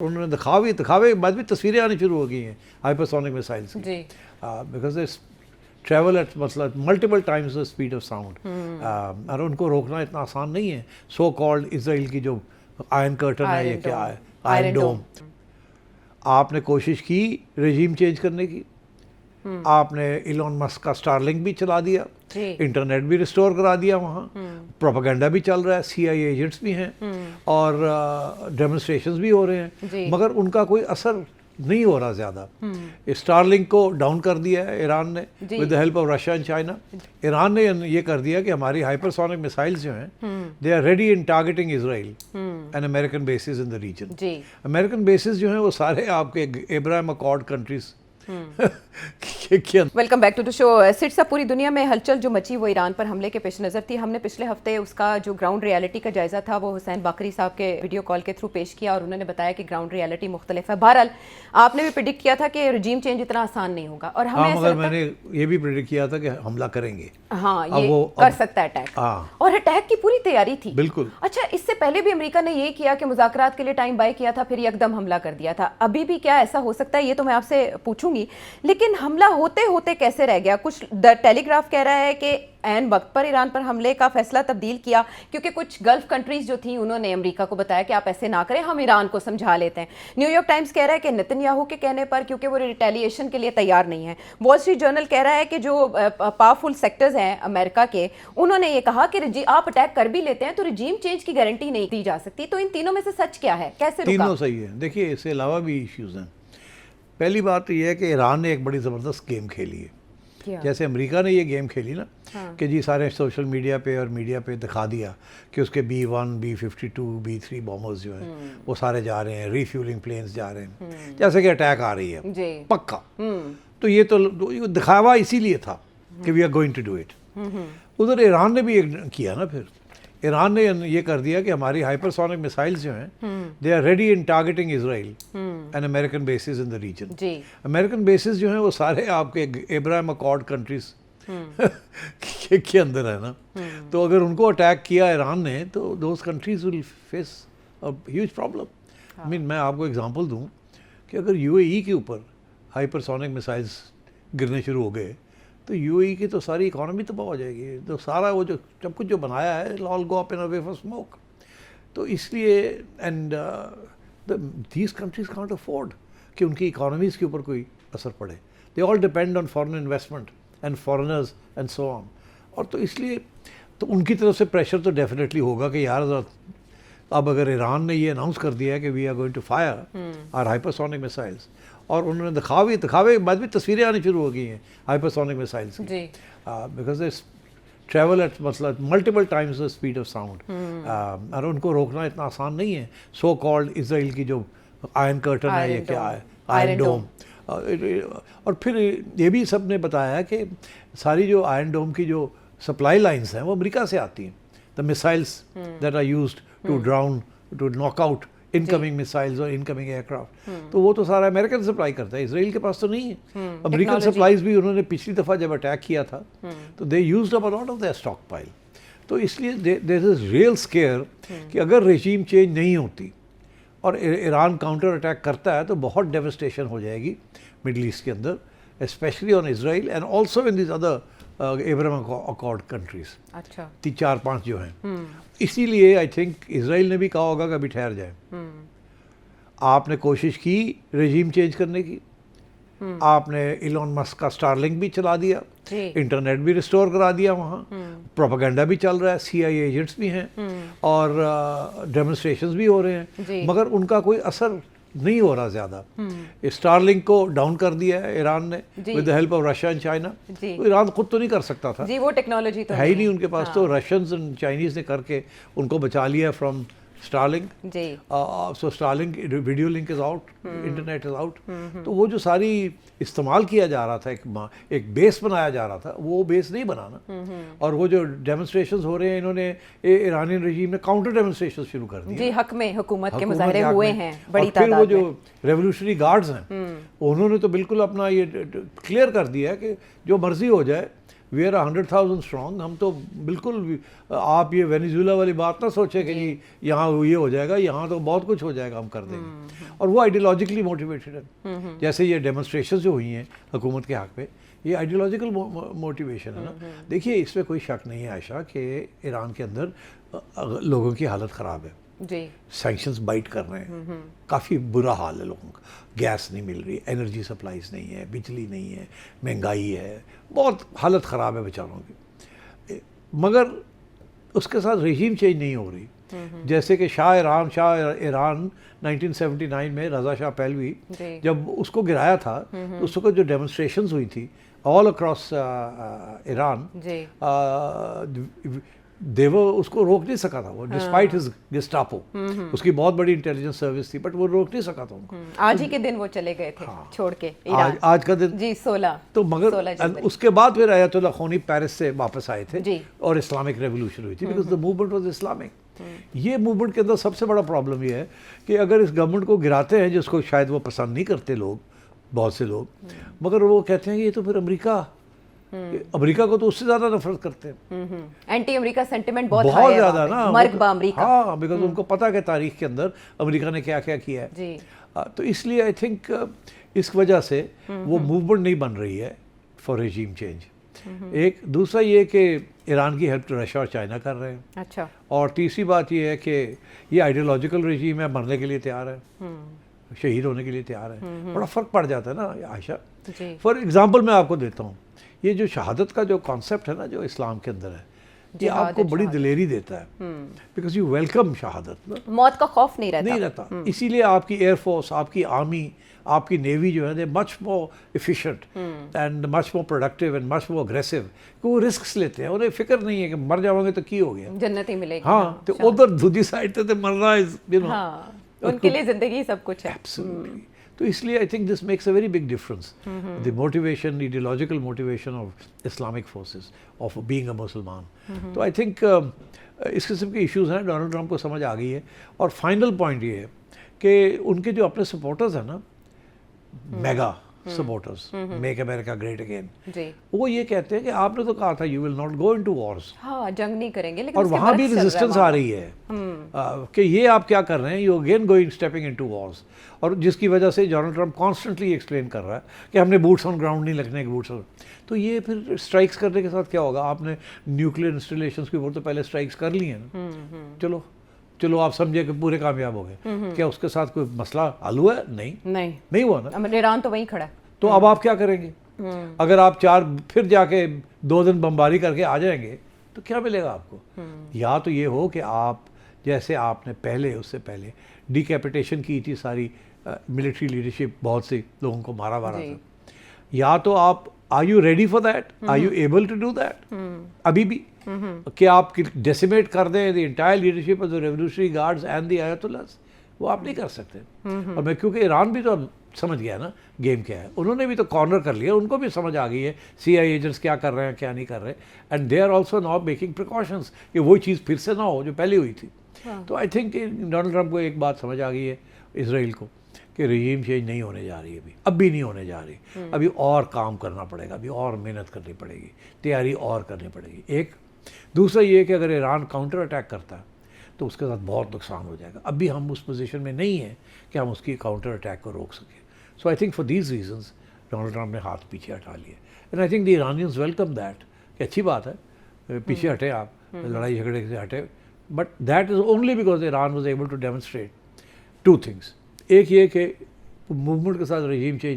उन्होंने दिखावे के बाद भी तस्वीरें आनी शुरू हो गई हैं हाइपरसोनिक मिसाइल्स की, बिकॉज इट्स ट्रैवल एट मतलब multiple times the speed of sound और उनको रोकना इतना आसान नहीं है। सो कॉल्ड इसराइल की जो आयरन कर्टन है, ये क्या है, आयरन डोम, आपने कोशिश की रजीम चेंज करने की, आपने इलॉन मस्क का स्टारलिंक भी चला दिया, इंटरनेट भी रिस्टोर करा दिया, वहाँ प्रोपेगेंडा भी चल रहा है, CIA एजेंट्स भी हैं और डेमोन्स्ट्रेशंस भी हो रहे हैं, मगर उनका कोई असर नहीं हो रहा ज़्यादा। स्टारलिंक को डाउन कर दिया है ईरान ने with the help of Russia and China. Iran ने ये कर दिया कि हमारी हाइपरसोनिक मिसाइल्स जो हैं they are ready in targeting Israel and American bases in the region. American bases जो हैं वो सारे आपके Abraham accord countries. Welcome back to the show. सिट साहब, पूरी दुनिया में हलचल जो मची वो ईरान पर हमले के पेश नज़र थी। हमने पिछले हफ्ते उसका जो ग्राउंड रियलिटी का जायजा था वो हुसैन बाकरी साहब के वीडियो कॉल के थ्रू पेश किया और उन्होंने बताया कि ग्राउंड रियलिटी मुख्तलिफ है। बहरहाल आपने भी प्रिडिक्ट किया था कि रजीम चेंज इतना आसान नहीं होगा और हमें मगर मैंने ये भी प्रिडिक्ट किया था कि हमला करेंगे। हाँ, ये वो कर सकता है अटैक, और अटैक की पूरी तैयारी थी। बिल्कुल। अच्छा, इससे पहले भी अमेरिका ने ये किया कि मुज़ाकरात के लिए टाइम बाय किया था, फिर एकदम हमला कर दिया था। अभी भी क्या ऐसा हो सकता है, ये तो मैं आपसे पूछूंगी, लेकिन हमला होते होते कैसे रह गया? कुछ द टेलीग्राफ कह रहा है कि ऐन वक्त पर ईरान पर हमले का फैसला तब्दील किया क्योंकि कुछ गल्फ कंट्रीज जो थी उन्होंने अमेरिका को बताया कि आप ऐसे ना करें, हम ईरान को समझा लेते हैं। न्यूयॉर्क टाइम्स कह रहा है कि नेतन्याहू के कहने पर, क्योंकि वो रिटेलिएशन के लिए तैयार नहीं है। वॉल स्ट्रीट जर्नल कह रहा है कि जो पावरफुल सेक्टर्स हैं अमेरिका के, उन्होंने ये कहा कि आप अटैक कर भी लेते हैं तो रजीम चेंज की गारंटी नहीं दी जा सकती। तो इन तीनों में से सच क्या है, कैसे रुका? तीनों सही है। देखिए, इसके अलावा भी इश्यूज हैं। पहली बात तो ये है कि ईरान ने एक बड़ी ज़बरदस्त गेम खेली है। जैसे अमेरिका ने ये गेम खेली ना, कि जी सारे सोशल मीडिया पे और मीडिया पे दिखा दिया कि उसके B-1, B-52, B-3 बॉम्बर्स जो हैं वो सारे जा रहे हैं, रीफ्यूलिंग प्लेन्स जा रहे हैं, जैसे कि अटैक आ रही है पक्का। तो ये तो दिखावा इसीलिए था कि we are going to do it. उधर ईरान ने भी एक किया ना, फिर ईरान ने ये कर दिया कि हमारी हाइपरसोनिक मिसाइल्स जो हैं they are ready in targeting Israel and American bases in the region. American bases जो हैं वो सारे आपके एब्राहम अकॉर्ड कंट्रीज के अंदर है ना। तो अगर उनको अटैक किया ईरान ने तो those countries will face a huge problem. I mean, मैं आपको एग्जांपल दूं कि अगर UAE के ऊपर हाइपरसोनिक मिसाइल्स गिरने शुरू हो गए तो UAE की तो सारी इकोनॉमी तबाह हो जाएगी। तो सारा वो जो सब कुछ जो बनाया है, all go up in a way for smoke. तो इसलिए and these countries can't afford कि उनकी इकोनॉमीज़ के ऊपर कोई असर पड़े। They all depend on foreign investment and foreigners and so on. और तो इसलिए तो उनकी तरफ से प्रेशर तो डेफिनेटली होगा कि यार अब अगर ईरान ने ये अनाउंस कर दिया है कि we are going to fire our hypersonic missiles, और उन्होंने दिखावे के बाद भी तस्वीरें आनी शुरू हो गई हैं हाइपरसोनिक मिसाइल्स की, बिकॉज इट्स ट्रैवल एट मतलब multiple times the speed of sound और उनको रोकना इतना आसान नहीं है। सो कॉल्ड इसराइल की जो आयरन कर्टन है, ये क्या है, आयरन डोम। और फिर ये भी सब ने बताया कि सारी जो आयरन डोम की जो सप्लाई लाइन्स हैं वो अमेरिका से आती हैं। The missiles that are used to drown, to knock out incoming missiles और इनकमिंग एयरक्राफ्ट, तो वो तो सारा अमेरिकन सप्लाई करता है, इसराइल के पास तो नहीं है। अमेरिकन सप्लाईज भी उन्होंने पिछली दफ़ा जब अटैक किया था तो they used up a lot of their stock pile. तो इसलिए देयर इज रियल स्केयर कि अगर रेजीम चेंज नहीं होती और ईरान काउंटर अटैक करता है तो बहुत डेवस्टेशन हो जाएगी मिडल ईस्ट के अंदर, specially on Israel and also in this other Abraham accord countries. अच्छा, 4-5 जो हैं। इसीलिए आई थिंक इसराइल ने भी कहा होगा कि अभी ठहर जाए। आपने कोशिश की रजीम चेंज करने की, आपने इलॉन मस्क का स्टारलिंक भी चला दिया, इंटरनेट भी रिस्टोर करा दिया, वहाँ प्रोपेगेंडा भी चल रहा है, CIA एजेंट्स भी हैं और डेमोन्स्ट्रेशंस भी हो रहे हैं, मगर उनका कोई असर नहीं हो रहा ज़्यादा। स्टारलिंक को डाउन कर दिया है ईरान ने with the help of Russia and China. तो ईरान खुद तो नहीं कर सकता था जी, वो टेक्नोलॉजी तो है ही नहीं उनके पास। तो रशियंस एंड चाइनीज़ ने करके उनको बचा लिया from Starlink. So Starlink video link is out, internet is out. तो वो जो सारी इस्तेमाल किया जा रहा था, एक बेस बनाया जा रहा था, वो बेस नहीं बनाना। और वो जो डेमोन्स्ट्रेशंस हो रहे हैं, इन्होंने इरानियन रजीम ने काउंटर डेमोन्स्ट्रेशन शुरू कर दिए जी, हक में हुकूमत के मुजाहरे हुए हैं बड़ी तादाद में। वो जो रेवोल्यूशनरी गार्ड्स हैं उन्होंने तो बिल्कुल अपना ये क्लियर कर दिया है कि जो मर्जी हो जाए, वी आर 100,000 स्ट्रॉन्ग, हम तो बिल्कुल आप ये वेनेजुएला वाली बात ना सोचें कि जी यहाँ ये हो जाएगा, यहाँ तो बहुत कुछ हो जाएगा, हम कर देंगे। और वो आइडियोलॉजिकली मोटिवेटेड है। जैसे ये डेमोन्स्ट्रेशन जो हुई हैं हुकूमत के हक़ पे, ये आइडियोलॉजिकल मोटिवेशन है ना। देखिए इसमें कोई शक नहीं है आयशा कि ईरान के अंदर लोगों की हालत ख़राब है जी। सैंक्शंस बाइट कर रहे हैं, काफ़ी बुरा हाल है लोगों का। गैस नहीं मिल रही, एनर्जी सप्लाईज नहीं है, बिजली नहीं है, महंगाई है, बहुत हालत ख़राब है बेचारों की। मगर उसके साथ रेजीम चेंज नहीं हो रही। जैसे कि शाह ईरान 1979 में रज़ा शाह पहलवी जब उसको गिराया था, तो उस वक्त जो डेमोन्स्ट्रेशंस हुई थी ऑल अक्रॉस ईरान, देवो उसको रोक नहीं सका था वो, डिस्पाइट हिज गेस्टापो, उसकी बहुत बड़ी इंटेलिजेंस सर्विस थी, बट वो रोक नहीं सका था उनको। आज ही के दिन वो चले गए थे छोड़ के ईरान। आज का दिन जी 16 तो मगर उसके बाद फिर आयतुल्लाह ख़ोनी पेरिस से वापस आए थे और इस्लामिक रेवोल्यूशन हुई थी, because the movement was Islamic. ये मूवमेंट के अंदर सबसे बड़ा प्रॉब्लम ये है कि अगर इस गवर्नमेंट को गिराते हैं, जिसको शायद वो पसंद नहीं करते लोग, बहुत से लोग, मगर वो कहते हैं कि ये तो फिर अमेरिका को तो उससे ज्यादा नफरत करते हैं। एंटी अमेरिका सेंटिमेंट बहुत ज्यादा ना, मर्ग बा अमेरिका। हाँ, बिकॉज उनको पता है कि तारीख के अंदर अमेरिका ने क्या क्या किया है जी। तो इसलिए आई थिंक इस वजह से वो मूवमेंट नहीं बन रही है फॉर रेजीम चेंज। एक दूसरा ये कि ईरान की हेल्प तो रशिया और चाइना कर रहे हैं। अच्छा। और तीसरी बात ये है कि ये आइडियोलॉजिकल रेजीम है, मरने के लिए तैयार है, शहीद होने के लिए तैयार है। बड़ा फ़र्क पड़ जाता है ना आयशा। फॉर एग्जांपल मैं आपको देता हूँ, ये जो शहादत का जो कॉन्सेप्ट है ना, जो इस्लाम के अंदर है, ये आपको बड़ी दिलेरी देता है, बिकॉज यू वेलकम शहादत ना, मौत का खौफ नहीं रहता। इसीलिए आपकी एयरफोर्स, आपकी आर्मी, आपकी नेवी जो है they much more efficient and much more productive and much more aggressive. वो रिस्क लेते हैं, उन्हें फिक्र नहीं है कि मर जाओगे तो की हो गया, जन्नत ही मिलेगी। हाँ, तो उधर दूसरी साइड पे तो मरना इज यू नो, उनके लिए जिंदगी सब कुछ है। एब्सोल्युटली। तो इसलिए I think this makes a very big difference, the motivation, ideological motivation of Islamic forces of being a मुसलमान। तो आई थिंक इस किस्म के इश्यूज हैं, डोनाल्ड ट्रंप को समझ आ गई है। और फाइनल पॉइंट ये है कि उनके जो अपने सपोर्टर्स हैं ना, mega supporters, make America great again, वो ये कहते हैं कि आपने तो कहा था you will not go into Wars, हाँ, जंग नहीं करेंगे, लेकिन और वहाँ भी रेजिस्टेंस आ रही है कि ये आप क्या कर रहे हैं, you again going stepping into Wars. और जिसकी वजह से डोनाल्ड ट्रंप कॉन्स्टेंटली एक्सप्लेन कर रहा है कि हमने बूट्स ऑन ग्राउंड नहीं लगने के, बूट्स ऑन। तो ये फिर स्ट्राइक्स करने के साथ क्या होगा, आपने न्यूक्लियर इंस्टॉलेशंस के ऊपर तो पहले स्ट्राइक्स कर ली हैं ना, चलो आप समझे कि पूरे कामयाब हो गए, क्या उसके साथ कोई मसला हल हुआ है? नहीं हुआ ना। ईरान तो वहीं खड़ा है। तो अब आप क्या करेंगे? अगर आप फिर जाके 2 दिन बमबारी करके आ जाएंगे तो क्या मिलेगा आपको? या तो ये हो कि आप जैसे आपने उससे पहले डिकैपिटेशन की थी सारी मिलिट्री लीडरशिप, बहुत से लोगों को मारा था, या तो आप are you ready for that, are you able to do that अभी भी, कि आप डेसिमेट कर दें the entire leadership of the revolutionary guards and the ayatollahs? वो आप नहीं कर सकते। और मैं क्योंकि ईरान भी तो समझ गया ना गेम क्या है, उन्होंने भी तो कॉर्नर कर लिया, उनको भी समझ आ गई है CIA एजेंट्स क्या कर रहे हैं क्या नहीं कर रहे, and they are also now making precautions कि वो चीज़ फिर से ना हो जो पहले हुई थी। तो आई थिंक डोनाल्ड ट्रंप को एक बात समझ आ गई है इसराइल को कि रजीम चेंज नहीं होने जा रही है, अब भी नहीं होने जा रही, अभी और काम करना पड़ेगा, अभी और मेहनत करनी पड़ेगी, तैयारी और करनी पड़ेगी। एक दूसरा ये कि अगर ईरान काउंटर अटैक करता है तो उसके साथ बहुत नुकसान हो जाएगा। अभी हम उस पोजीशन में नहीं हैं कि हम उसकी काउंटर अटैक को रोक सकें। So I think for these reasons Donald Trump ने हाथ पीछे हटा लिए, and I think the Iranians welcome that, कि अच्छी बात है पीछे हटे आप, लड़ाई झगड़े से हटे, but that is only because Iran was able to demonstrate 2 things. एक ये कि मूवमेंट के साथ रजीम चेंज